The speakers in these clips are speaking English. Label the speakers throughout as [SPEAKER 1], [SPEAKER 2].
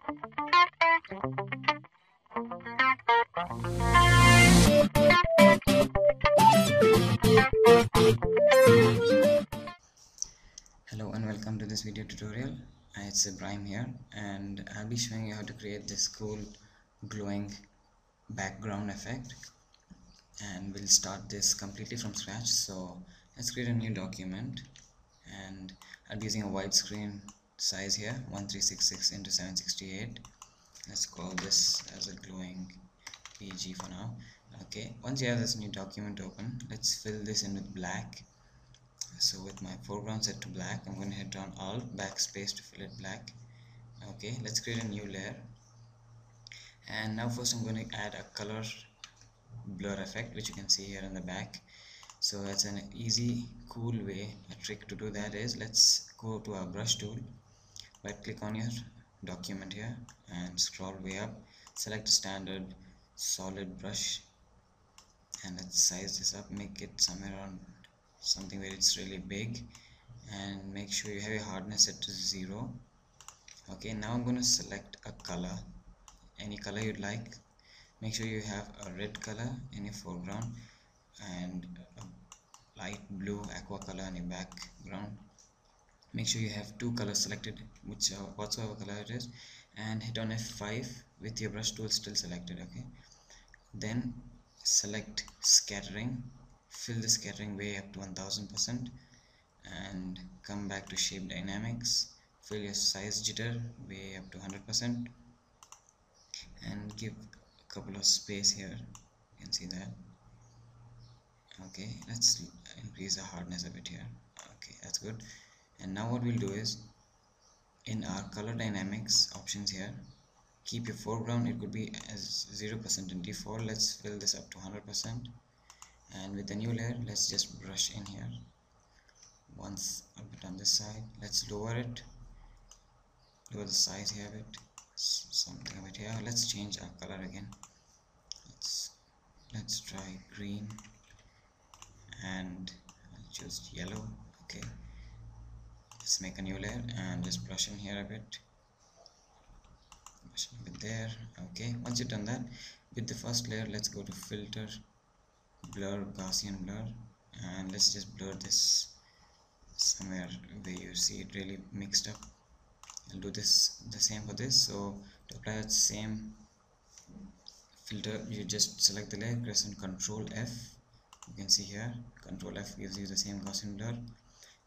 [SPEAKER 1] Hello and welcome to this video tutorial. It's Ibrahim here, and I'll be showing you how to create this cool glowing background effect, and we'll start this completely from scratch. So let's create a new document, and I'll be using a widescreen size here, 1366 into 768. Let's call this as a glowing PG for now. Okay, once you have this new document open, let's fill this in with black. So with my foreground set to black, I'm going to hit down Alt backspace to fill it black. Okay, let's create a new layer, and now first I'm going to add a color blur effect, which you can see here in the back. So that's an easy cool way, a trick to do that is, let's go to our brush tool, right click on your document here and scroll way up, select standard solid brush, and let's size this up, make it somewhere around something where it's really big, and make sure you have your hardness set to 0. Okay, now I'm going to select a color, any color you'd like. Make sure you have a red color in your foreground and a light blue aqua color in your background. Make sure you have two colors selected, whatsoever color it is, and hit on F5 with your brush tool still selected. Okay, then select scattering, fill the scattering way up to 1000%, and come back to shape dynamics, fill your size jitter way up to 100%, and give a couple of space here, you can see that. Okay, let's increase the hardness a bit here. Okay, that's good. And now what we'll do is, in our color dynamics options here, keep your foreground, it could be as 0% in default. Let's fill this up to 100%, and with the new layer, let's just brush in here once, a bit on this side. Let's lower it, lower the size here a bit, something a bit here. Let's change our color again. Let's try green, and I'll choose yellow. Okay, let's make a new layer and just brush in here a bit, brush in a bit there. Okay, once you've done that, with the first layer, let's go to filter, blur, Gaussian blur, and let's just blur this somewhere where you see it really mixed up. I'll do this the same for this. So to apply that same filter, you just select the layer, press on Control F. You can see here Control F gives you the same Gaussian blur.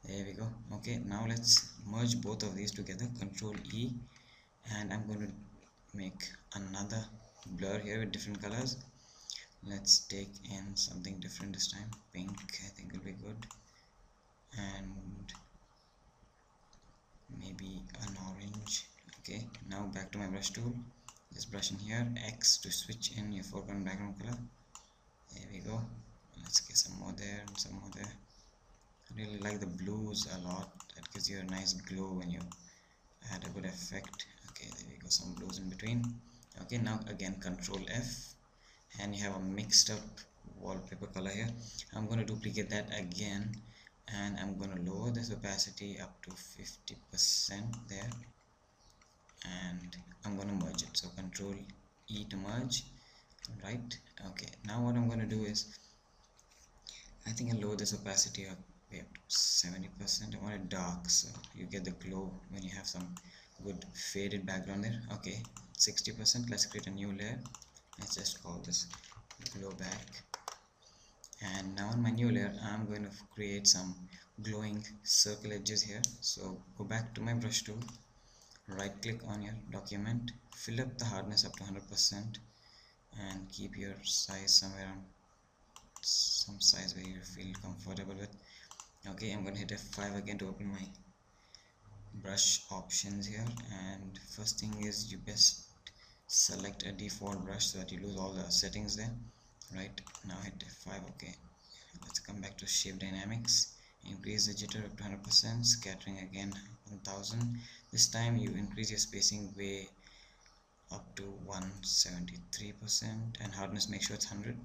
[SPEAKER 1] There we go. Okay, now let's merge both of these together, Control E, and I'm going to make another blur here with different colors. Let's take in something different this time, pink I think will be good, and maybe an orange. Okay, now back to my brush tool, just brush in here, X to switch in your foreground background color. There we go. Let's get some more there and some more there. I really like the blues a lot, that gives you a nice glow when you add a good effect. Okay, there we go, some blues in between. Okay, now again Control F, and you have a mixed up wallpaper color here. I'm going to duplicate that again, and I'm going to lower this opacity up to 50% there, and I'm going to merge it. So Control E to merge. Right, okay, now what I'm going to do is, I think I'll lower this opacity up way up to 70%. I want it dark so you get the glow when you have some good faded background there. Okay, 60%. Let's create a new layer. Let's just call this glow back, and now on my new layer I'm going to create some glowing circle edges here. So go back to my brush tool, right click on your document, fill up the hardness up to 100%, and keep your size somewhere on some size where you feel comfortable with. Okay, I'm going to hit F5 again to open my brush options here, and first thing is, you best select a default brush so that you lose all the settings there. Right, now hit F5. Okay, let's come back to shape dynamics, increase the jitter up to 100%, scattering again 1000. This time you increase your spacing way up to 173%, and hardness make sure it's 100.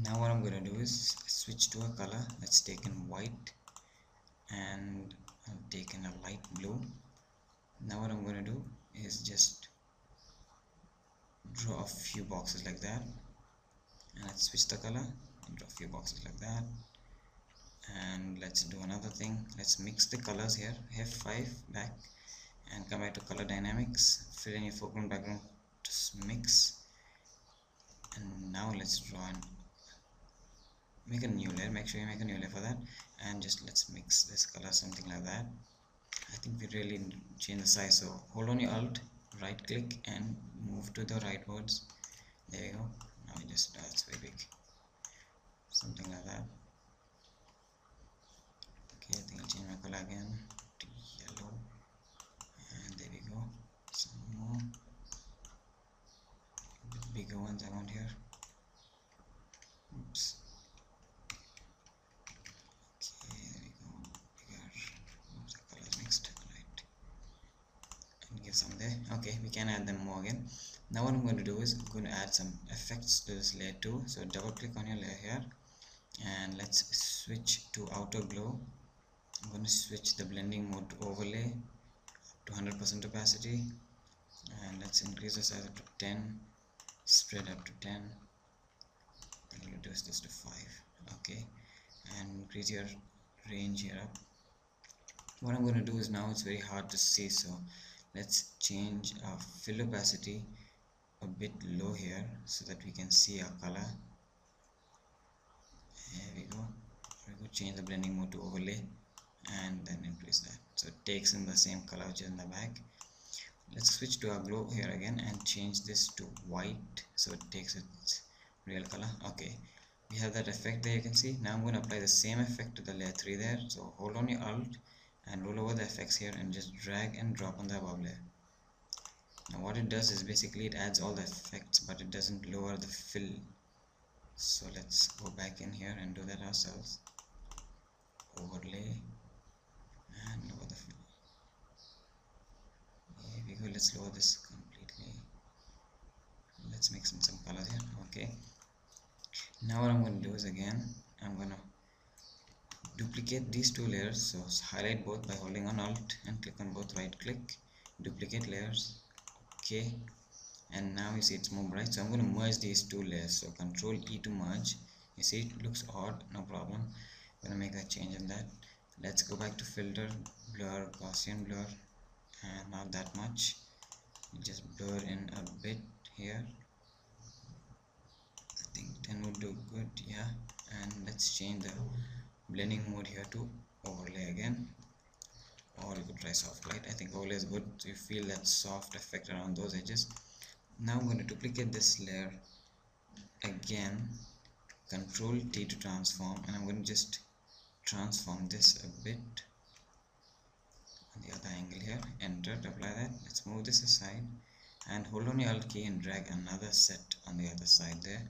[SPEAKER 1] Now what I'm going to do is switch to a color. Let's take in white, and I'll take in a light blue. Now what I'm going to do is draw a few boxes like that, and let's switch the color, draw a few boxes like that. And let's do another thing, let's mix the colors here, F5 back and come back to color dynamics, fill in your foreground background, just mix. And now let's draw and make a new layer, make sure you make a new layer for that, and just let's mix this color something like that. I think we really change the size, so hold on your alt, right click and move to the rightwards. There we go. Now we just, that's very big, something like that. Okay, I think I'll change my color again to yellow, and there we go. Some more bigger ones I want here. Oops. Okay, there we go. Bigger. Oops, the colors mixed. Right. And give some there. Okay, we can add them more again. Now what I'm going to do is I'm going to add some effects to this layer too. So double click on your layer here, and let's switch to outer glow. I'm going to switch the blending mode to overlay to 100% opacity, and let's increase the size up to 10, spread up to 10, then reduce this to 5. Okay, and increase your range here up. What I'm going to do is, now it's very hard to see, so let's change our fill opacity a bit low here so that we can see our color. There we go. Change the blending mode to overlay and then increase that so it takes in the same color which is in the back. Let's switch to our glow here again and change this to white so it takes its real color. Okay, we have that effect there, you can see. Now I'm going to apply the same effect to the layer 3 there, so hold on your alt and roll over the effects here and just drag and drop on the above layer. Now what it does is basically it adds all the effects but it doesn't lower the fill, so let's go back in here and do that ourselves. Overlay and lower the fill. Here we go. Let's lower this completely. Let's mix in some colors here. Okay, now what I'm going to do is, again I'm going to duplicate these two layers, so highlight both by holding on alt and click on both, right click, duplicate layers. Okay, and now you see it's more bright, so I'm going to merge these two layers, so control E to merge. You see it looks odd, no problem. I'm going to make a change in that. Let's go back to filter, blur, Gaussian blur, and not that much, just blur in a bit here. I think 10 would do good, yeah. And let's change the blending mode here to overlay again, or you could try soft light. I think overlay is good, so you feel that soft effect around those edges. Now I'm going to duplicate this layer again, control T to transform, and I'm going to just transform this a bit on the other angle here. Enter to apply that. Let's move this aside and hold on your alt key and drag another set on the other side there.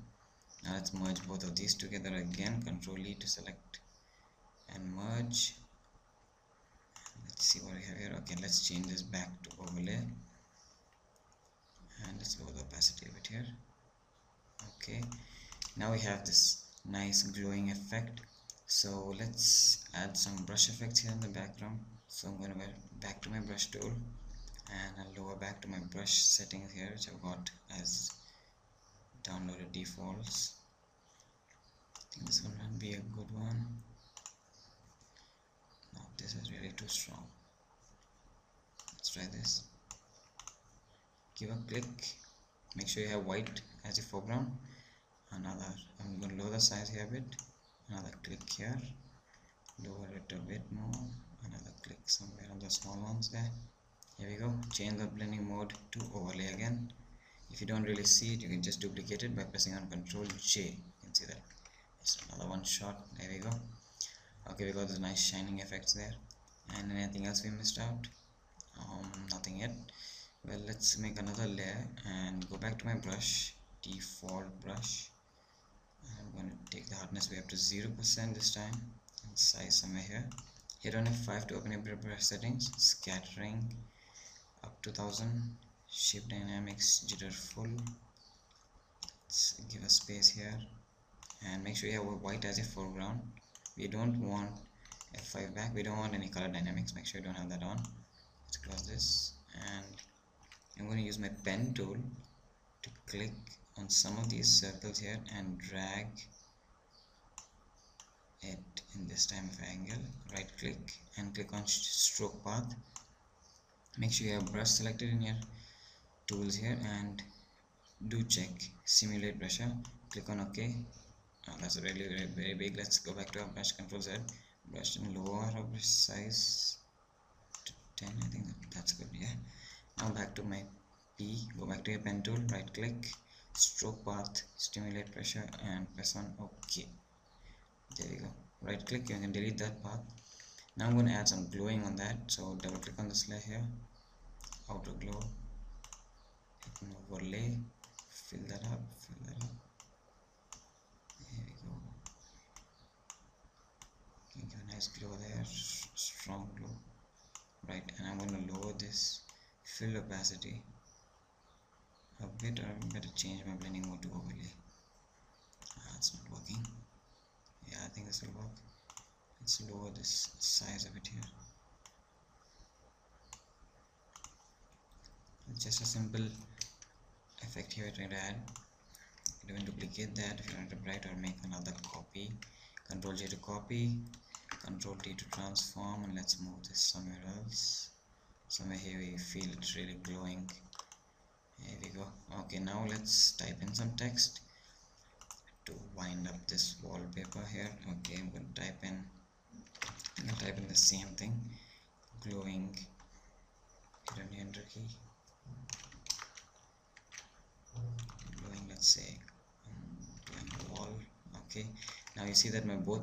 [SPEAKER 1] Now let's merge both of these together again, control E to select and merge. Let's see what we have here. Okay, let's change this back to overlay and let's lower the opacity a bit here. Okay, now we have this nice glowing effect. So let's add some brush effects here in the background. So I'm going to go back to my brush tool and I'll lower back to my brush settings here, which I've got as downloaded defaults. I think this one might be a good one. No, this is really too strong. Let's try this. Give a click, make sure you have white as your foreground. Another, I'm going to lower the size here a bit. Another click here, lower it a bit more. Another click somewhere on the small ones there. Here we go. Change the blending mode to overlay again. If you don't really see it, you can just duplicate it by pressing on Control J. You can see that. It's another one shot. There we go. Okay, we got those nice shining effects there. And anything else we missed out? Nothing yet. Well, let's make another layer and go back to my brush, default brush. I'm going to take the hardness way up to 0% this time and size somewhere here. Hit on F5 to open your brush settings, scattering up to 1000, shape dynamics, jitter full. Let's give a space here and make sure you have white as your foreground. We don't want F5 back, we don't want any color dynamics, make sure you don't have that on. Let's close this and I'm going to use my pen tool to click on some of these circles here and drag it in this time of angle. Right click and click on stroke path. Make sure you have brush selected in your tools here and do check simulate pressure. Click on OK. That's really very big. Let's go back to our brush. Control Z, brush and lower our brush size to 10. I think that's good. Yeah, now back to my P. Go back to your pen tool, right click, stroke path, stimulate pressure and press on OK. There we go. Right click, you can delete that path. Now I'm going to add some glowing on that, so double click on this layer here, outer glow, hit an overlay, fill that up. There we go. Give a nice glow there, strong glow. Right, and I'm going to lower this fill opacity a bit, or I'm going to change my blending mode to overlay. It's not working. Yeah, I think this will work. Let's lower this size of it here. It's just a simple effect here trying to add. You can duplicate that if you want to write or make another copy. Control J to copy, Control T to transform, and let's move this somewhere else. Somewhere here we feel it's really glowing. Here we go. Okay, now let's type in some text to wind up this wallpaper here. Okay, I'm going to type in the same thing, glowing. Hit on the enter key. Glowing, let's say glowing wall. Okay, now you see that my both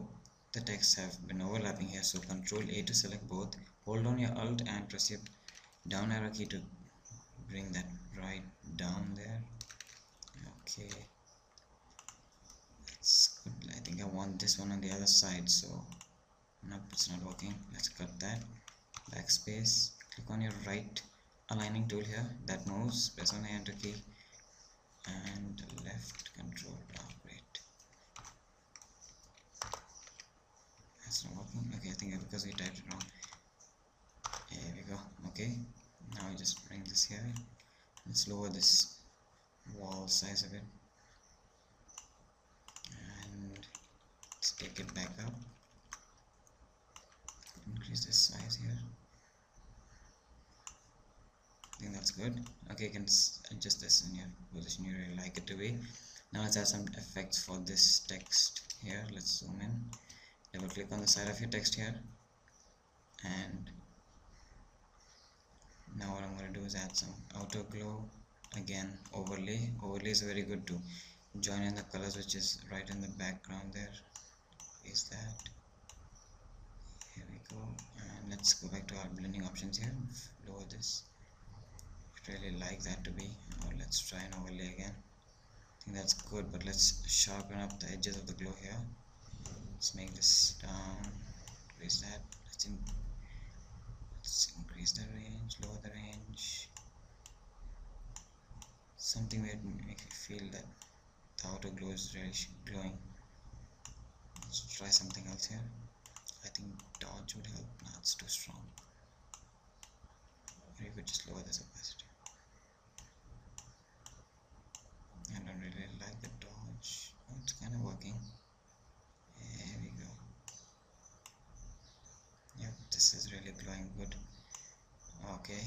[SPEAKER 1] the texts have been overlapping here, so Control A to select both. Hold down your Alt and press your down arrow key to bring that right down there. Okay, that's good. I think I want this one on the other side, so nope, it's not working. Let's cut that. Backspace, click on your right aligning tool here that moves, press on the enter key, and left control. Great, that's not working. Okay, I think because we typed it wrong. Here we go. Okay, now I just bring this here. Let's lower this wall size of it and let's take it back up. Increase this size here. I think that's good. Okay, you can adjust this in your position you really like it to be. Now let's add some effects for this text here. Let's zoom in, double click on the side of your text here, and now what I'm going to do is add some outer glow. Again, overlay is very good to join in the colors which is right in the background there. Is that, here we go, and let's go back to our blending options here. Lower this, really like that to be, or let's try an overlay again. I think that's good, but let's sharpen up the edges of the glow here. Let's make this down, increase that. Let's increase the range, lower the range, something that make you feel that the outer glow is really glowing. Let's try something else here. I think dodge would help. No, it's too strong. Or you could just lower this opacity. I don't really like the dodge. Oh, it's kind of working. There we go. Yep, this is really glowing good. Okay.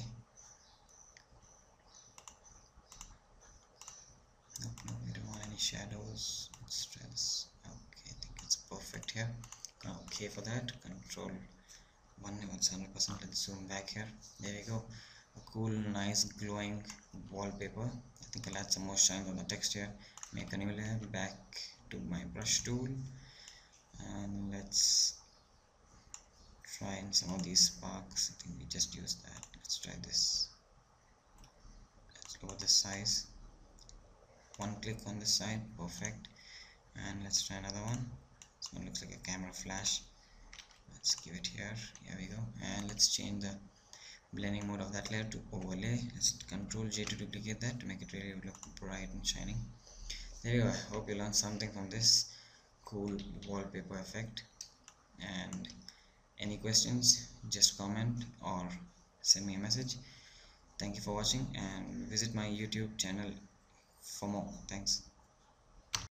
[SPEAKER 1] Nope, we don't want any shadows. Let's try this. Okay, I think it's perfect here. Okay, for that, Control 1, it's 100%. Let's zoom back here. There we go. A cool, nice, glowing wallpaper. I think I'll add some more shine on the text here. Make a new layer. Back to my brush tool, and let's try in some of these sparks. I think we just used that. Let's try this. Let's lower the size. One click on this side, perfect. And let's try another one. This one looks like a camera flash. Let's give it here. Here we go. And let's change the blending mode of that layer to overlay. Let's Control J to duplicate that to make it really look bright and shining. There you go. I hope you learned something from this cool wallpaper effect. And any questions, just comment or send me a message. Thank you for watching, and visit my YouTube channel for more. Thanks.